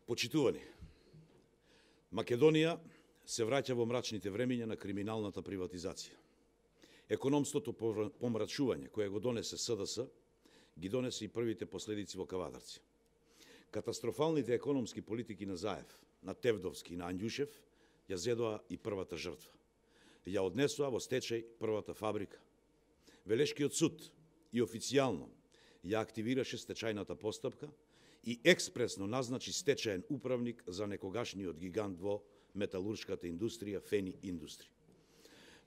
Почитувани, Македонија се враќа во мрачните времиња на криминалната приватизација. Економското помрачување кое го донесе СДС, ги донесе и првите последици во Кавадарци. Катастрофалните економски политики на Заев, на Тевдовски и на Анѓушев ја зедоа и првата жртва. Ја однесоа во стечај првата фабрика. Велешкиот суд и официјално ја активираше стечајната постапка и експресно назначи стечаен управник за некогашниот гигант во металуршката индустрија Фени Индустри.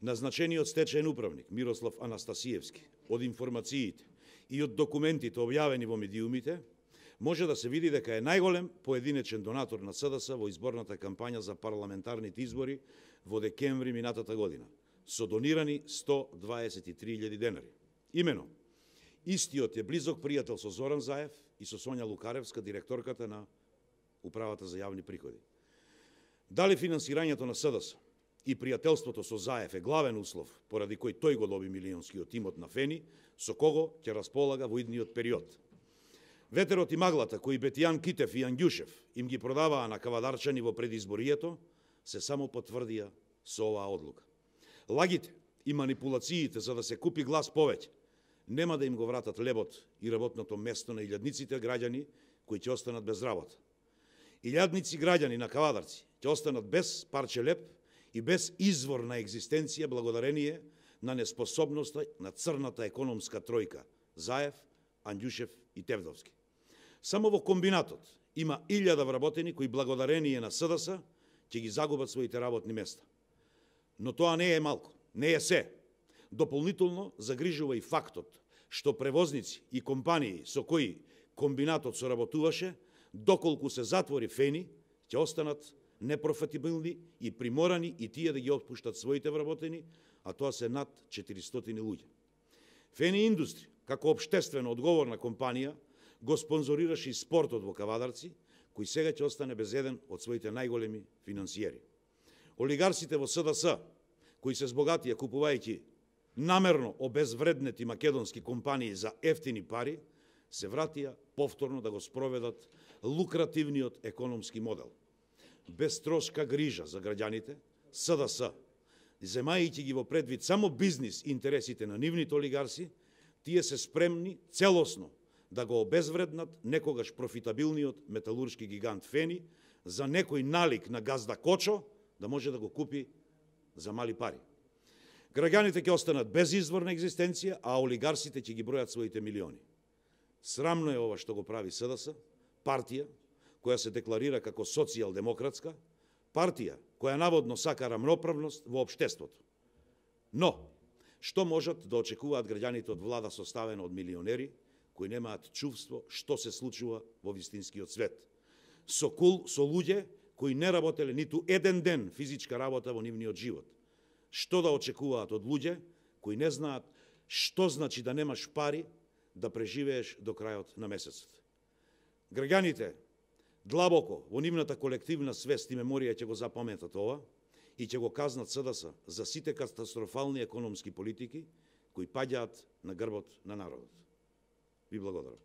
Назначениот стечаен управник Мирослав Анастасиевски од информациите и од документите објавени во медиумите може да се види дека е најголем поединечен донатор на СДС во изборната кампања за парламентарните избори во декември минатата година, со донирани 123.000 денари. Имено, истиот е близок пријател со Зоран Заев и со Сонја Лукаревска, директорката на Управата за јавни приходи. Дали финансирањето на СДС и пријателството со Заев е главен услов поради кој тој го доби милионскиот имот на Фени, со кого ќе располага во идниот период. Ветерот и маглата кои Бетијан Китев и Анѓушев им ги продаваа на кавадарчани во предизборието се само потврдија со оваа одлука. Лагите и манипулациите за да се купи глас повеќе нема да им го вратат лебот и работното место на илјадниците граѓани кои ќе останат без работа. Илјадници граѓани на Кавадарци ќе останат без парче леб и без извор на екзистенција благодарение на неспособноста на црната економска тројка Заев, Анѓушев и Тевдовски. Само во комбинатот има 1000 вработени кои благодарение на СДС ќе ги загубат своите работни места. Но тоа не е малку, не е се. Дополнително загрижува и фактот што превозници и компании со кои комбинатот соработуваше, доколку се затвори Фени, ќе останат непрофитабилни и приморани и тие да ги отпуштат своите вработени, а тоа се над 400 луѓе. Фени Индустри, како општествено одговорна компанија, го спонзорираше и спортот во Кавадарци, кој сега ќе остане без еден од своите најголеми финансиери. Олигарсите во СДС, кои се збогатија купувајќи намерно обезвреднети македонски компании за ефтини пари, се вратија повторно да го спроведат лукративниот економски модел. Без трошка грижа за граѓаните, СДС, земајќи ги во предвид само бизнис интересите на нивните олигарси, тие се спремни целосно да го обезвреднат некогаш профитабилниот металуршки гигант Фени за некој налик на газда Кочо да може да го купи за мали пари. Граѓаните ќе останат без изворна екзистенција, а олигарсите ќе ги бројат своите милиони. Срамно е ова што го прави СДС, партија која се декларира како социјалдемократска, партија која наводно сака рамноправност во општеството. Но, што можат да очекуваат граѓаните од влада составена од милионери кои немаат чувство што се случува во вистинскиот свет? Со луѓе кои не работеле ниту еден ден физичка работа во нивниот живот. Што да очекуваат од луѓе кои не знаат што значи да немаш пари да преживееш до крајот на месецот? Граѓаните длабоко во нивната колективна свест и меморија ќе го запаметат ова и ќе го казнат СДС за сите катастрофални економски политики кои паѓаат на грбот на народот. Ви благодарам.